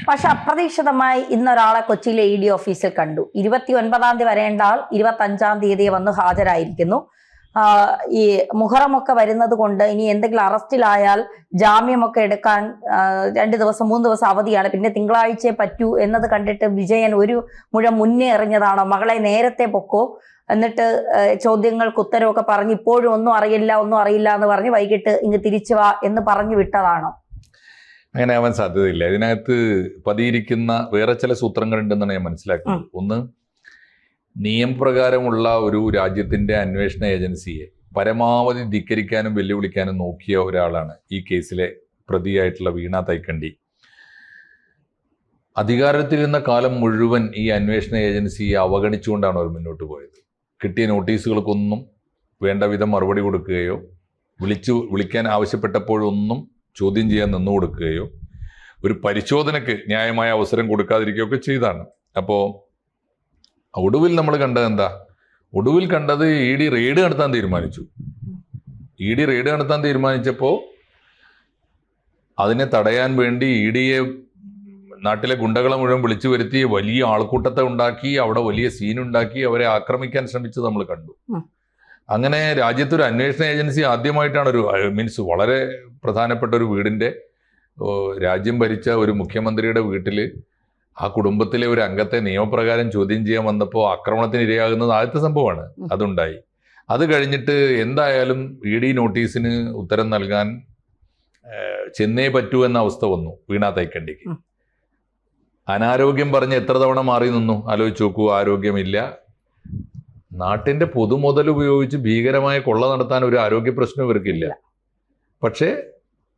പക്ഷെ അപ്രതീക്ഷിതമായി ഇന്നൊരാളെ കൊച്ചിയിലെ ED ഓഫീസിൽ കണ്ടു. 29-ാം തീയതി വരേണ്ട ആൾ 25-ാം തീയതി വന്ന് ഹാജരായിരിക്കുന്നു. ഈ മുഹറമൊക്കെ വരുന്നത് കൊണ്ട് ഇനി എന്തെങ്കിലും അറസ്റ്റിലായാൽ ജാമ്യമൊക്കെ എടുക്കാൻ 2 ദിവസം 3 ദിവസം അവധിയാണ്, പിന്നെ തിങ്കളാഴ്ചയെ പറ്റൂ എന്നത് കണ്ടിട്ട് വിജയൻ ഒരു മുഴം മുന്നേ എറിഞ്ഞതാണോ? മകളെ നേരത്തെ പൊക്കോ, എന്നിട്ട് ചോദ്യങ്ങൾക്ക് ഉത്തരവൊക്കെ പറഞ്ഞ് ഇപ്പോഴും ഒന്നും അറിയില്ല എന്ന് പറഞ്ഞ് വൈകിട്ട് ഇങ്ങ് തിരിച്ചു വാ എന്ന് പറഞ്ഞു വിട്ടതാണോ? അങ്ങനെ ആവാൻ സാധ്യതയില്ല. ഇതിനകത്ത് പതിയിരിക്കുന്ന വേറെ ചില സൂത്രങ്ങളുണ്ടെന്നാണ് ഞാൻ മനസ്സിലാക്കുന്നത്. ഒന്ന്, നിയമപ്രകാരമുള്ള ഒരു രാജ്യത്തിന്റെ അന്വേഷണ ഏജൻസിയെ പരമാവധി ധിക്കരിക്കാനും വെല്ലുവിളിക്കാനും നോക്കിയ ഒരാളാണ് ഈ കേസിലെ പ്രതിയായിട്ടുള്ള വീണ തൈക്കണ്ടി. അധികാരത്തിലിരുന്ന കാലം മുഴുവൻ ഈ അന്വേഷണ ഏജൻസിയെ അവഗണിച്ചുകൊണ്ടാണ് അവർ മുന്നോട്ട് പോയത്. കിട്ടിയ നോട്ടീസുകൾക്കൊന്നും വേണ്ട വിധം മറുപടി കൊടുക്കുകയോ വിളിക്കാൻ ആവശ്യപ്പെട്ടപ്പോഴൊന്നും ചോദ്യം ചെയ്യാൻ നിന്നു കൊടുക്കുകയോ ഒരു പരിശോധനയ്ക്ക് ന്യായമായ അവസരം കൊടുക്കാതിരിക്കുകയോ ഒക്കെ ചെയ്താണ്. അപ്പോൾ ഒടുവിൽ നമ്മൾ കണ്ടത് എന്താ? ഒടുവിൽ കണ്ടത് ED റെയ്ഡ് നടത്താൻ തീരുമാനിച്ചു. ED റെയ്ഡ് നടത്താൻ തീരുമാനിച്ചപ്പോൾ അതിനെ തടയാൻ വേണ്ടി EDയെ നാട്ടിലെ ഗുണ്ടകളെ മുഴുവൻ വിളിച്ചു വരുത്തി വലിയ ആൾക്കൂട്ടത്തെ ഉണ്ടാക്കി, അവിടെ വലിയ സീനുണ്ടാക്കി അവരെ ആക്രമിക്കാൻ ശ്രമിച്ചത് നമ്മൾ കണ്ടു. അങ്ങനെ രാജ്യത്തൊരു അന്വേഷണ ഏജൻസി ആദ്യമായിട്ടാണ് വളരെ പ്രധാനപ്പെട്ട ഒരു വീടിന്റെ, രാജ്യം ഭരിച്ച ഒരു മുഖ്യമന്ത്രിയുടെ വീട്ടിൽ ആ കുടുംബത്തിലെ ഒരു അംഗത്തെ നിയമപ്രകാരം ചോദ്യം ചെയ്യാൻ വന്നപ്പോൾ ആക്രമണത്തിന് ഇരയാകുന്നത് ആദ്യത്തെ സംഭവമാണ്. അതുണ്ടായി. അത് കഴിഞ്ഞിട്ട് എന്തായാലും ED നോട്ടീസിന് ഉത്തരം നൽകാൻ ചെന്നേ പറ്റൂ എന്ന അവസ്ഥ വന്നു വീണ തൈക്കണ്ടിക്ക്. അനാരോഗ്യം പറഞ്ഞ് എത്ര തവണ മാറി നിന്നു ആലോചിച്ച് നോക്കൂ. ആരോഗ്യമില്ല. നാട്ടിന്റെ പൊതുമുതൽ ഉപയോഗിച്ച് ഭീകരമായ കൊള്ള നടത്താൻ ഒരു ആരോഗ്യ പ്രശ്നം ഇവർക്കില്ല. പക്ഷേ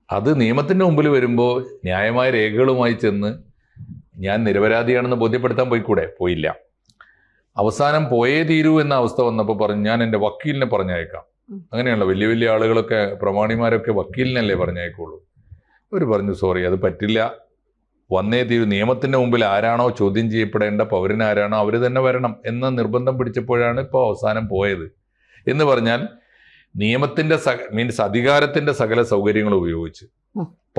അത് നിയമത്തിന്റെ മുമ്പിൽ വരുമ്പോൾ ന്യായമായ രേഖകളുമായി ചെന്ന് ഞാൻ നിരപരാധിയാണെന്ന് ബോധ്യപ്പെടുത്താൻ പോയില്ല. അവസാനം പോയേ തീരൂ എന്ന അവസ്ഥ വന്നപ്പോൾ പറഞ്ഞു, ഞാൻ എൻ്റെ വക്കീലിനെ പറഞ്ഞയക്കാം. അങ്ങനെയുള്ള വലിയ വലിയ ആളുകളൊക്കെ, പ്രമാണിമാരൊക്കെ വക്കീലിനല്ലേ പറഞ്ഞയക്കുള്ളൂ. അവർ പറഞ്ഞു, സോറി, അത് പറ്റില്ല, വന്നേ തീരൂ. നിയമത്തിന്റെ മുമ്പിൽ ആരാണോ ചോദ്യം ചെയ്യപ്പെടേണ്ട പൗരനാരാണോ അവർ തന്നെ വരണം എന്ന നിർബന്ധം പിടിച്ചപ്പോഴാണ് ഇപ്പോൾ അവസാനം പോയത്. എന്ന് പറഞ്ഞാൽ നിയമത്തിന്റെ അധികാരത്തിന്റെ സകല സൗകര്യങ്ങൾ ഉപയോഗിച്ച്,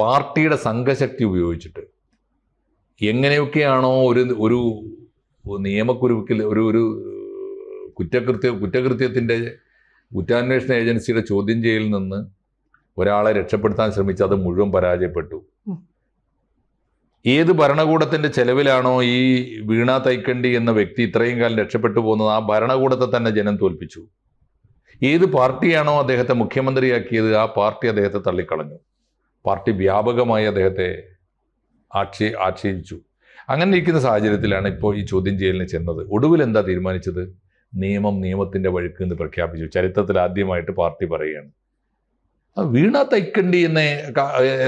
പാർട്ടിയുടെ സംഘശക്തി ഉപയോഗിച്ചിട്ട് എങ്ങനെയൊക്കെയാണോ ഒരു നിയമക്കുരുക്കിൽ ഒരു കുറ്റകൃത്യത്തിന്റെ കുറ്റാന്വേഷണ ഏജൻസിയുടെ ചോദ്യം ചെയ്യലിൽ നിന്ന് ഒരാളെ രക്ഷപ്പെടുത്താൻ ശ്രമിച്ച് അത് മുഴുവൻ പരാജയപ്പെട്ടു. ഏത് ഭരണകൂടത്തിന്റെ ചെലവിലാണോ ഈ വീണ തൈക്കണ്ടി എന്ന വ്യക്തി ഇത്രയും കാലം രക്ഷപ്പെട്ടു പോകുന്നത്, ആ ഭരണകൂടത്തെ തന്നെ ജനം തോൽപ്പിച്ചു. ഏത് പാർട്ടിയാണോ അദ്ദേഹത്തെ മുഖ്യമന്ത്രിയാക്കിയത്, ആ പാർട്ടി അദ്ദേഹത്തെ തള്ളിക്കളഞ്ഞു. പാർട്ടി വ്യാപകമായി അദ്ദേഹത്തെ ആക്ഷേപിച്ചു. അങ്ങനെ ഇരിക്കുന്ന സാഹചര്യത്തിലാണ് ഇപ്പോൾ ഈ ചോദ്യം ചെയ്യലിന് ചെന്നത്. ഒടുവിൽ എന്താ തീരുമാനിച്ചത്? നിയമത്തിന്റെ വഴിക്ക് എന്ന് പ്രഖ്യാപിച്ചു. ചരിത്രത്തിൽ ആദ്യമായിട്ട് പാർട്ടി പറയുകയാണ്. വീണ തൈക്കണ്ടി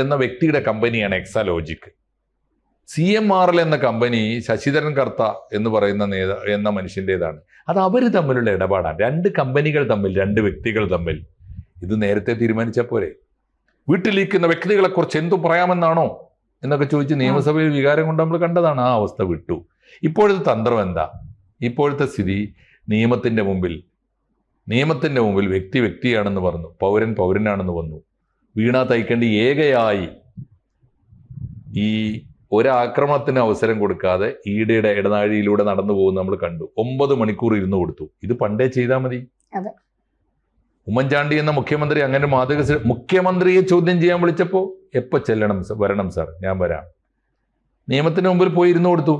എന്ന വ്യക്തിയുടെ കമ്പനിയാണ് എക്സാലോജിക്. CMRL എന്ന കമ്പനി ശശിധരൻ കർത്ത എന്ന് പറയുന്ന എന്ന മനുഷ്യൻ്റെതാണ്. അത് അവർ തമ്മിലുള്ള ഇടപാടാണ്. 2 കമ്പനികൾ തമ്മിൽ, 2 വ്യക്തികൾ തമ്മിൽ. ഇത് നേരത്തെ തീരുമാനിച്ചാൽ പോരെ? വീട്ടിലിരിക്കുന്ന വ്യക്തികളെ കുറിച്ച് എന്തു പറയാമെന്നാണോ എന്നൊക്കെ ചോദിച്ച് നിയമസഭയിൽ വികാരം കൊണ്ട് നമ്മൾ കണ്ടതാണ്. ആ അവസ്ഥ വിട്ടു. ഇപ്പോഴത്തെ തന്ത്രം എന്താ? ഇപ്പോഴത്തെ സ്ഥിതി നിയമത്തിന്റെ മുമ്പിൽ വ്യക്തിയാണെന്ന് പറഞ്ഞു, പൗരനാണെന്ന് വന്നു. വീണ തൈക്കണ്ടി ഏകയായി ഈ ഒരാക്രമണത്തിന് അവസരം കൊടുക്കാതെ EDയുടെ ഇടനാഴിയിലൂടെ നടന്നു പോകുന്നത് നമ്മൾ കണ്ടു. 9 മണിക്കൂർ ഇരുന്ന് കൊടുത്തു. ഇത് പണ്ടേ ചെയ്താൽ മതി. ഉമ്മൻചാണ്ടി എന്ന മുഖ്യമന്ത്രി അങ്ങനെ മുഖ്യമന്ത്രിയെ ചോദ്യം ചെയ്യാൻ വിളിച്ചപ്പോൾ എപ്പോൾ വരണം സാർ, ഞാൻ വരാം. നിയമത്തിന് മുമ്പിൽ പോയി ഇരുന്ന് കൊടുത്തു.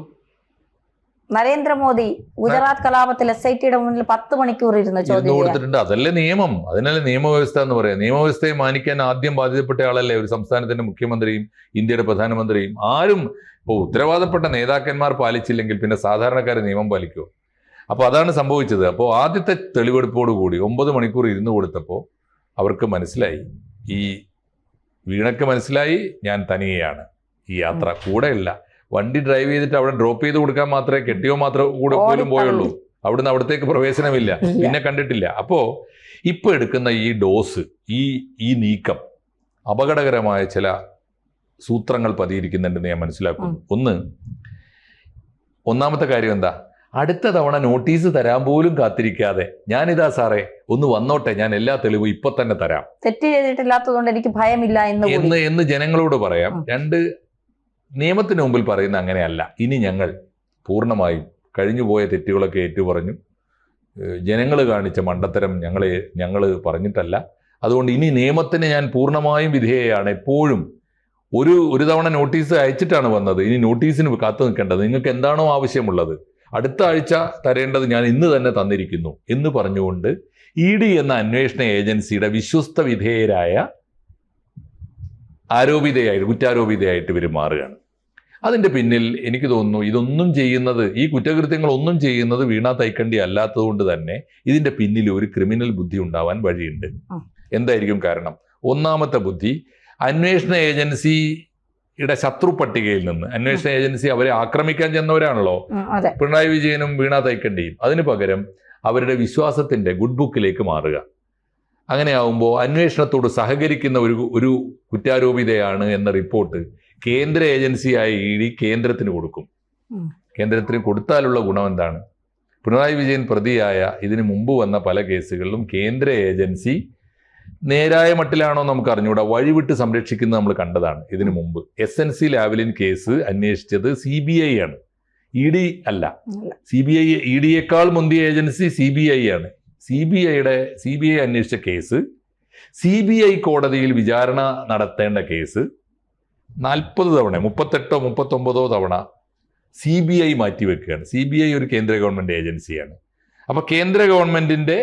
നരേന്ദ്രമോദി ഗുജറാത്ത് കലാപത്തിൽ SITയുടെ മുന്നിൽ 10 മണിക്കൂർ ഇരുന്ന് കൊടുത്തിട്ടുണ്ട്. അതല്ലേ നിയമം, അതിനല്ലേ നിയമവ്യവസ്ഥ എന്ന് പറയാം. നിയമവ്യവസ്ഥയെ മാനിക്കാൻ ആദ്യം ബാധ്യതപ്പെട്ട ആളല്ലേ ഒരു സംസ്ഥാനത്തിന്റെ മുഖ്യമന്ത്രിയും ഇന്ത്യയുടെ പ്രധാനമന്ത്രിയും. ആരും ഇപ്പോൾ ഉത്തരവാദപ്പെട്ട നേതാക്കന്മാർ പാലിച്ചില്ലെങ്കിൽ പിന്നെ സാധാരണക്കാർ നിയമം പാലിക്കുമോ? അപ്പോൾ അതാണ് സംഭവിച്ചത്. അപ്പോൾ ആദ്യത്തെ തെളിവെടുപ്പോടുകൂടി 9 മണിക്കൂർ ഇരുന്ന് കൊടുത്തപ്പോൾ അവർക്ക് മനസ്സിലായി, ഈ വീണയ്ക്ക് മനസ്സിലായി, ഞാൻ തനിയെയാണ് ഈ യാത്ര, കൂടെയല്ല. വണ്ടി ഡ്രൈവ് ചെയ്തിട്ട് അവിടെ ഡ്രോപ്പ് ചെയ്ത് കൊടുക്കാൻ മാത്രമേ കെട്ടിയോ മാത്രം കൂടെ പോലും പോയുള്ളൂ. അവിടുന്ന് അവിടത്തേക്ക് പ്രവേശനമില്ല, പിന്നെ കണ്ടിട്ടില്ല. അപ്പോ ഇപ്പൊ എടുക്കുന്ന ഈ ഡോസ്, ഈ നീക്കം അപകടകരമായ ചില സൂത്രങ്ങൾ പതിയിരിക്കുന്നുണ്ടെന്ന് ഞാൻ മനസ്സിലാക്കുന്നു. ഒന്നാമത്തെ കാര്യം എന്താ? അടുത്ത തവണ നോട്ടീസ് തരാൻ പോലും കാത്തിരിക്കാതെ, ഞാനിതാ സാറേ ഒന്ന് വന്നോട്ടെ, ഞാൻ എല്ലാ തെളിവും ഇപ്പൊ തന്നെ തരാം, തെറ്റ് ചെയ്തിട്ടില്ലാത്തതുകൊണ്ട് എനിക്ക് ഭയമില്ല എന്ന് ജനങ്ങളോട് പറയാം. 2, നിയമത്തിന് മുമ്പിൽ പറയുന്ന അങ്ങനെയല്ല. ഇനി ഞങ്ങൾ പൂർണ്ണമായും കഴിഞ്ഞുപോയ തെറ്റുകളൊക്കെ ഏറ്റുപറഞ്ഞു. ജനങ്ങൾ കാണിച്ച മണ്ടത്തരം ഞങ്ങൾ പറഞ്ഞിട്ടല്ല. അതുകൊണ്ട് ഇനി നിയമത്തിന് ഞാൻ പൂർണ്ണമായും വിധേയയാണ്. എപ്പോഴും ഒരു തവണ നോട്ടീസ് അയച്ചിട്ടാണ് വന്നത്. ഇനി നോട്ടീസിന് കാത്തു നിൽക്കേണ്ടത്. നിങ്ങൾക്ക് എന്താണോ ആവശ്യമുള്ളത് അടുത്ത ആഴ്ച തരേണ്ടത് ഞാൻ ഇന്ന് തന്നെ തന്നിരിക്കുന്നു എന്ന് പറഞ്ഞുകൊണ്ട് ED എന്ന അന്വേഷണ ഏജൻസിയുടെ വിശ്വസ്ത വിധേയരായ കുറ്റാരോപിതയായിട്ട് ഇവർ മാറുകയാണ്. അതിൻ്റെ പിന്നിൽ എനിക്ക് തോന്നുന്നു ഇതൊന്നും ചെയ്യുന്നത്, ഈ കുറ്റകൃത്യങ്ങളൊന്നും ചെയ്യുന്നത് വീണ തൈക്കണ്ടി അല്ലാത്തതുകൊണ്ട് തന്നെ ഇതിൻ്റെ പിന്നിൽ ഒരു ക്രിമിനൽ ബുദ്ധി ഉണ്ടാവാൻ വഴിയുണ്ട്. എന്തായിരിക്കും കാരണം? ഒന്നാമത്തെ ബുദ്ധി, അന്വേഷണ ഏജൻസിയുടെ ശത്രു പട്ടികയിൽ നിന്ന്, അന്വേഷണ ഏജൻസി അവരെ ആക്രമിക്കാൻ ചെന്നവരാണല്ലോ പിണറായി വിജയനും വീണ തൈക്കണ്ടിയും, അതിന് പകരം അവരുടെ വിശ്വാസത്തിന്റെ ഗുഡ് ബുക്കിലേക്ക് മാറുക. അങ്ങനെയാവുമ്പോൾ അന്വേഷണത്തോട് സഹകരിക്കുന്ന ഒരു കുറ്റാരോപിതയാണ് എന്ന റിപ്പോർട്ട് കേന്ദ്ര ഏജൻസിയായ ED കേന്ദ്രത്തിന് കൊടുക്കും. കേന്ദ്രത്തിന് കൊടുത്താലുള്ള ഗുണം എന്താണ്? പിണറായി വിജയൻ പ്രതിയായ ഇതിനു മുമ്പ് വന്ന പല കേസുകളിലും കേന്ദ്ര ഏജൻസി നേരായ മട്ടിലാണോ നമുക്ക് അറിഞ്ഞുകൂടാ, വഴിവിട്ട് സംരക്ഷിക്കുന്നത് നമ്മൾ കണ്ടതാണ്. ഇതിനു മുമ്പ് SNC ലാവ്ലിൻ കേസ് അന്വേഷിച്ചത് CBI ആണ്, ED അല്ല. EDയേക്കാൾ മുന്തിയ ഏജൻസി CBI ആണ്. CBI അന്വേഷിച്ച കേസ്, CBI കോടതിയിൽ വിചാരണ നടത്തേണ്ട കേസ് 40 തവണ 38 39 തവണ CBI മാറ്റിവെക്കുകയാണ്. CBI ഒരു കേന്ദ്ര ഗവൺമെന്റ് ഏജൻസിയാണ്. അപ്പൊ കേന്ദ്ര ഗവൺമെന്റിന്റെ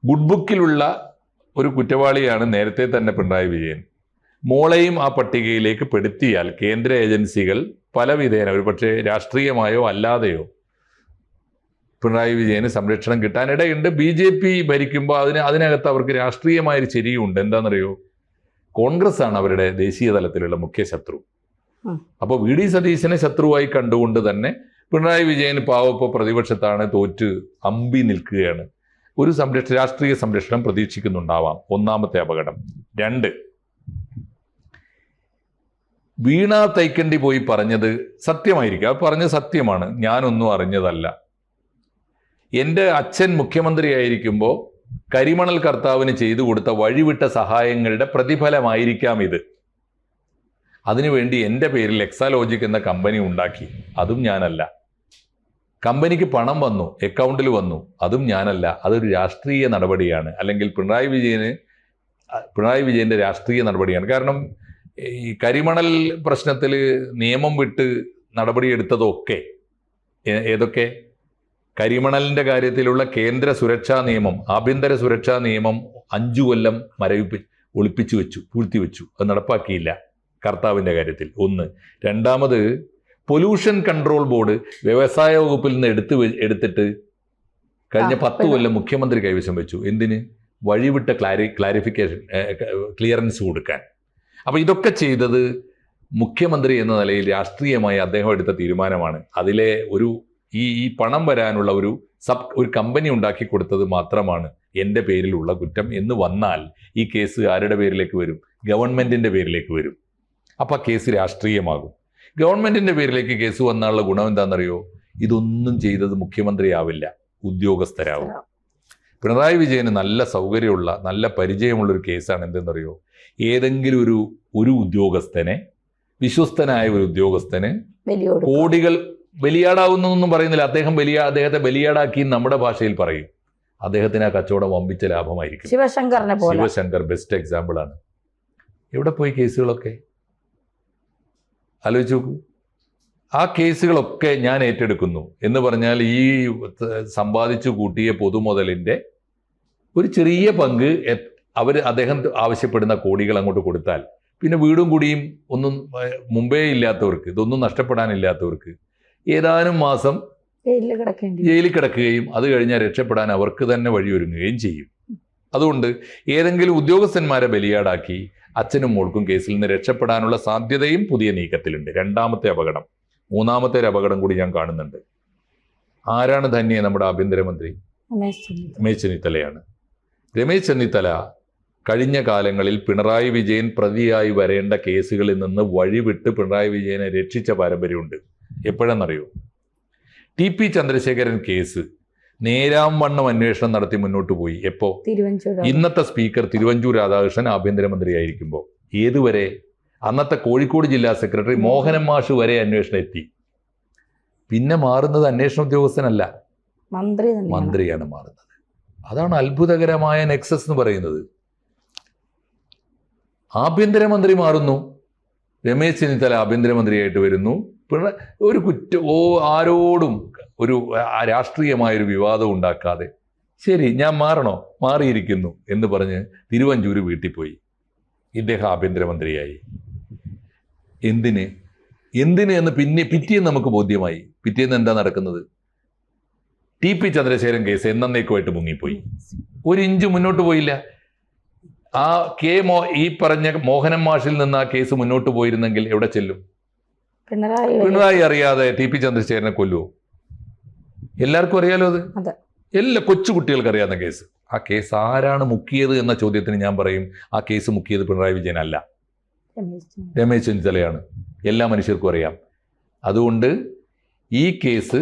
ഗുഡ് ബുക്കിലുള്ള ഒരു കുറ്റവാളിയാണ് നേരത്തെ തന്നെ പിണറായി വിജയൻ. മോളെയും ആ പട്ടികയിലേക്ക് പെടുത്തിയാൽ കേന്ദ്ര ഏജൻസികൾ പല വിധേന, ഒരു പക്ഷേ രാഷ്ട്രീയമായോ അല്ലാതെയോ, പിണറായി വിജയന് സംരക്ഷണം കിട്ടാനിടയുണ്ട്. BJP ഭരിക്കുമ്പോൾ അതിനകത്ത് അവർക്ക് രാഷ്ട്രീയമായൊരു ചെരിയുണ്ട്. എന്താണെന്നറിയോ? കോൺഗ്രസ് ആണ് അവരുടെ ദേശീയ തലത്തിലുള്ള മുഖ്യ ശത്രു. അപ്പോൾ VD സതീശനെ ശത്രുവായി കണ്ടുകൊണ്ട് തന്നെ പിണറായി വിജയൻ പാവപ്പോൾ പ്രതിപക്ഷത്താണ്, തോറ്റ് അമ്പി നിൽക്കുകയാണ്. ഒരു രാഷ്ട്രീയ സംരക്ഷണം പ്രതീക്ഷിക്കുന്നുണ്ടാവാം. ഒന്നാമത്തെ അപകടം. 2, വീണ തൈക്കണ്ടി പോയി പറഞ്ഞത് സത്യമായിരിക്കും. അത് പറഞ്ഞത് സത്യമാണ്, ഞാനൊന്നും അറിഞ്ഞതല്ല. എൻ്റെ അച്ഛൻ മുഖ്യമന്ത്രിയായിരിക്കുമ്പോൾ കരിമണൽ കർത്താവിന് ചെയ്തു കൊടുത്ത വഴിവിട്ട സഹായങ്ങളുടെ പ്രതിഫലമായിരിക്കാം ഇത്. അതിനുവേണ്ടി എൻ്റെ പേരിൽ എക്സാലോജിക് എന്ന കമ്പനി ഉണ്ടാക്കി, അതും ഞാനല്ല. കമ്പനിക്ക് പണം വന്നു, അക്കൗണ്ടിൽ വന്നു, അതും ഞാനല്ല. അതൊരു രാഷ്ട്രീയ നടപടിയാണ്, അല്ലെങ്കിൽ പിണറായി വിജയൻ്റെ രാഷ്ട്രീയ നടപടിയാണ്. കാരണം ഈ കരിമണൽ പ്രശ്നത്തിൽ നിയമം വിട്ട് നടപടിയെടുത്തതൊക്കെ ഏതൊക്കെ? കരിമണലിൻ്റെ കാര്യത്തിലുള്ള കേന്ദ്ര സുരക്ഷാ നിയമം, ആഭ്യന്തര സുരക്ഷാ നിയമം 5 കൊല്ലം ഒളിപ്പിച്ചു വെച്ചു, പൂഴ്ത്തിവെച്ചു. അത് നടപ്പാക്കിയില്ല കർത്താവിൻ്റെ കാര്യത്തിൽ. 1. രണ്ടാമത്, പൊല്യൂഷൻ കൺട്രോൾ ബോർഡ് വ്യവസായ വകുപ്പിൽ നിന്ന് എടുത്തിട്ട് കഴിഞ്ഞ 10 കൊല്ലം മുഖ്യമന്ത്രി കൈവശം വെച്ചു. എന്തിന്? വഴിവിട്ട ക്ലിയറൻസ് കൊടുക്കാൻ. അപ്പം ഇതൊക്കെ ചെയ്തത് മുഖ്യമന്ത്രി എന്ന നിലയിൽ രാഷ്ട്രീയമായി അദ്ദേഹം എടുത്ത തീരുമാനമാണ്. അതിലെ ഈ പണം വരാനുള്ള ഒരു കമ്പനി ഉണ്ടാക്കി കൊടുത്തത് മാത്രമാണ് എൻ്റെ പേരിലുള്ള കുറ്റം എന്ന് വന്നാൽ ഈ കേസ് ആരുടെ പേരിലേക്ക് വരും? ഗവൺമെൻറ്റിൻ്റെ പേരിലേക്ക് വരും. അപ്പം കേസ് രാഷ്ട്രീയമാകും. ഗവൺമെൻറ്റിൻ്റെ പേരിലേക്ക് കേസ് വന്നാലുള്ള ഗുണം എന്താണെന്നറിയോ? ഇതൊന്നും ചെയ്തത് മുഖ്യമന്ത്രിയാവില്ല, ഉദ്യോഗസ്ഥരാവും. പിണറായി വിജയന് നല്ല സൗകര്യമുള്ള, നല്ല പരിചയമുള്ളൊരു കേസാണ്. എന്തെന്നറിയോ? ഏതെങ്കിലും ഒരു ഉദ്യോഗസ്ഥനെ, വിശ്വസ്തനായ ഒരു ഉദ്യോഗസ്ഥന് കോടികൾ ബലിയാടാവുന്നൊന്നും പറയുന്നില്ല. അദ്ദേഹത്തെ ബലിയാടാക്കി നമ്മുടെ ഭാഷയിൽ പറയും. അദ്ദേഹത്തിന് ആ കച്ചവടം വമ്പിച്ച ലാഭമായിരിക്കും. ശിവശങ്കർ ബെസ്റ്റ് എക്സാമ്പിൾ ആണ്. എവിടെ പോയി കേസുകളൊക്കെ? ആലോചിച്ച് നോക്കൂ. ആ കേസുകളൊക്കെ ഞാൻ ഏറ്റെടുക്കുന്നു എന്ന് പറഞ്ഞാൽ ഈ സമ്പാദിച്ചു കൂട്ടിയ പൊതുമുതലിൻ്റെ ഒരു ചെറിയ പങ്ക് അദ്ദേഹം ആവശ്യപ്പെടുന്ന കോടികൾ അങ്ങോട്ട് കൊടുത്താൽ പിന്നെ വീടും കുടിയും ഒന്നും മുമ്പേ ഇല്ലാത്തവർക്ക്, ഇതൊന്നും നഷ്ടപ്പെടാനില്ലാത്തവർക്ക് ഏതാനും മാസം ജയിലിൽ കിടക്കുകയും അത് കഴിഞ്ഞാൽ രക്ഷപ്പെടാൻ അവർക്ക് തന്നെ വഴിയൊരുങ്ങുകയും ചെയ്യും. അതുകൊണ്ട് ഏതെങ്കിലും ഉദ്യോഗസ്ഥന്മാരെ ബലിയാടാക്കി അച്ഛനും മോൾക്കും കേസിൽ നിന്ന് രക്ഷപ്പെടാനുള്ള സാധ്യതയും പുതിയ നീക്കത്തിലുണ്ട്. 2ാമത്തെ അപകടം. 3ാമത്തെ ഒരു അപകടം കൂടി ഞാൻ കാണുന്നുണ്ട്. ആരാണ് ധന്യ? നമ്മുടെ ആഭ്യന്തരമന്ത്രി രമേശ് ചെന്നിത്തലയാണ്. രമേശ് ചെന്നിത്തല കഴിഞ്ഞ കാലങ്ങളിൽ പിണറായി വിജയൻ പ്രതിയായി വരേണ്ട കേസുകളിൽ നിന്ന് വഴിവിട്ട് പിണറായി വിജയനെ രക്ഷിച്ച പാരമ്പര്യമുണ്ട്. എപ്പോഴെന്നറിയോ? TP ചന്ദ്രശേഖരൻ കേസ് നേരാംവണ്ണം അന്വേഷണം നടത്തി മുന്നോട്ട് പോയി. എപ്പോ? ഇന്നത്തെ സ്പീക്കർ തിരുവഞ്ചൂർ രാധാകൃഷ്ണൻ ആഭ്യന്തരമന്ത്രിയായിരിക്കുമ്പോൾ. ഏതുവരെ? അന്നത്തെ കോഴിക്കോട് ജില്ലാ സെക്രട്ടറി മോഹനൻ മാഷ് വരെ അന്വേഷണം എത്തി. പിന്നെ മാറുന്നത് അന്വേഷണ ഉദ്യോഗസ്ഥനല്ല, മന്ത്രിയാണ് മാറുന്നത്. അതാണ് അത്ഭുതകരമായ നെക്സസ് എന്ന് പറയുന്നത്. ആഭ്യന്തരമന്ത്രി മാറുന്നു, രമേശ് ചെന്നിത്തല ആഭ്യന്തരമന്ത്രിയായിട്ട് വരുന്നു. പിന്നെ ഒരു ആരോടും ഒരു രാഷ്ട്രീയമായൊരു വിവാദം ഉണ്ടാക്കാതെ ശരി ഞാൻ മാറണോ, മാറിയിരിക്കുന്നു എന്ന് പറഞ്ഞ് തിരുവഞ്ചൂര് വീട്ടിൽ പോയി. ഇദ്ദേഹം ആഭ്യന്തരമന്ത്രിയായി. എന്തിന് എന്ന് പിറ്റേന്ന് നമുക്ക് ബോധ്യമായി. പിറ്റേന്ന് എന്താ നടക്കുന്നത്? TP ചന്ദ്രശേഖരൻ കേസ് എന്നേക്കുമായിട്ട് മുങ്ങിപ്പോയി. ഒരു ഇഞ്ച് മുന്നോട്ട് പോയില്ല. ആ ഈ പറഞ്ഞ മോഹനൻ മാഷിൽ നിന്ന് ആ കേസ് മുന്നോട്ട് പോയിരുന്നെങ്കിൽ എവിടെ ചെല്ലും? പിണറായി അറിയാതെ TP ചന്ദ്രശേഖരനെ കൊല്ലുവോ? എല്ലാവർക്കും അറിയാലോ അത്. എല്ലാ കൊച്ചുകുട്ടികൾക്ക് അറിയാവുന്ന കേസ്. ആ കേസ് ആരാണ് മുക്കിയത് എന്ന ചോദ്യത്തിന് ഞാൻ പറയും ആ കേസ് മുക്കിയത് പിണറായി വിജയനല്ല, രമേശ് ചെന്നിത്തലയാണ്. എല്ലാ മനുഷ്യർക്കും അറിയാം. അതുകൊണ്ട് ഈ കേസ്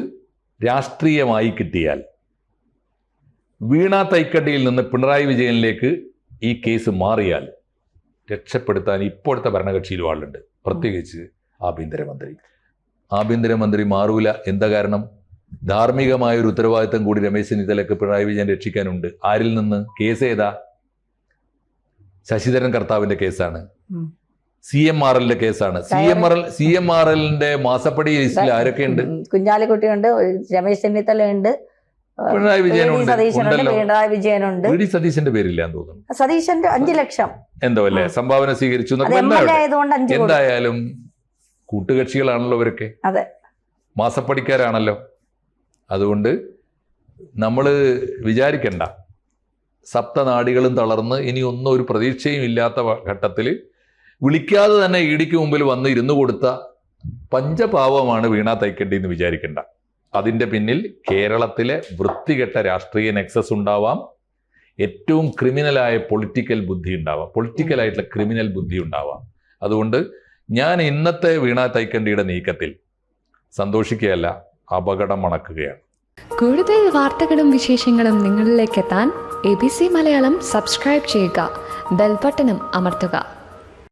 രാഷ്ട്രീയമായി കിട്ടിയാൽ വീണ തൈക്കണ്ടിയിൽ നിന്ന് പിണറായി വിജയനിലേക്ക് ഈ കേസ് മാറിയാൽ രക്ഷപ്പെടുത്താൻ ഇപ്പോഴത്തെ ഭരണകക്ഷിയിലും ആളുണ്ട്, പ്രത്യേകിച്ച് ആഭ്യന്തരമന്ത്രി മാറൂല. എന്താ കാരണം? ധാർമ്മികമായ ഒരു ഉത്തരവാദിത്തം കൂടി രമേശ് ചെന്നിത്തലയ്ക്ക് പിണറായി വിജയൻ രക്ഷിക്കാനുണ്ട്. ആരിൽ നിന്ന്? കേസ് ഏതാ? ശശിധരൻ കർത്താവിന്റെ കേസാണ്, CMRLന്റെ കേസാണ്. CMRLന്റെ മാസപ്പടി ലിസ്റ്റിൽ ആരൊക്കെയുണ്ട്? കുഞ്ഞാലിക്കുട്ടിയുണ്ട്, രമേശ് ചെന്നിത്തലയുണ്ട്, പിണറായി വിജയനുണ്ട്, പിണറായി വിജയനുണ്ട്. വി ഡി സതീശന്റെ പേരില്ലാന്ന് തോന്നുന്നു. സതീശന്റെ 5 ലക്ഷം എന്തോ അല്ലേ സംഭാവന സ്വീകരിച്ചു. എന്തായാലും കൂട്ടുകക്ഷികളാണല്ലോ ഇവരൊക്കെ, മാസപ്പടിക്കാരാണല്ലോ. അതുകൊണ്ട് നമ്മൾ വിചാരിക്കണ്ട സപ്തനാടികളും തളർന്ന് ഇനി ഒന്നും ഒരു പ്രതീക്ഷയും ഇല്ലാത്ത ഘട്ടത്തിൽ വിളിക്കാതെ തന്നെ ഇഡിക്ക് മുമ്പിൽ വന്ന് ഇരുന്നു കൊടുത്ത പഞ്ചപാവമാണ് വീണ തൈക്കണ്ടി എന്ന് വിചാരിക്കണ്ട. അതിൻ്റെ പിന്നിൽ കേരളത്തിലെ വൃത്തികെട്ട രാഷ്ട്രീയ നെക്സസ് ഉണ്ടാവാം, ഏറ്റവും ക്രിമിനലായ പൊളിറ്റിക്കലായിട്ടുള്ള ക്രിമിനൽ ബുദ്ധി ഉണ്ടാവാം. അതുകൊണ്ട് ഞാൻ ഇന്നത്തെ വീണ തൈക്കണ്ടിയുടെ നീക്കത്തിൽ സന്തോഷിക്കുകയല്ല, അപകടം മണക്കുകയാണ്. കൂടുതൽ വാർത്തകളും വിശേഷങ്ങളും നിങ്ങളിലേക്ക് എത്താൻ ABC മലയാളം സബ്സ്ക്രൈബ് ചെയ്യുക, ബെൽ ബട്ടണും അമർത്തുക.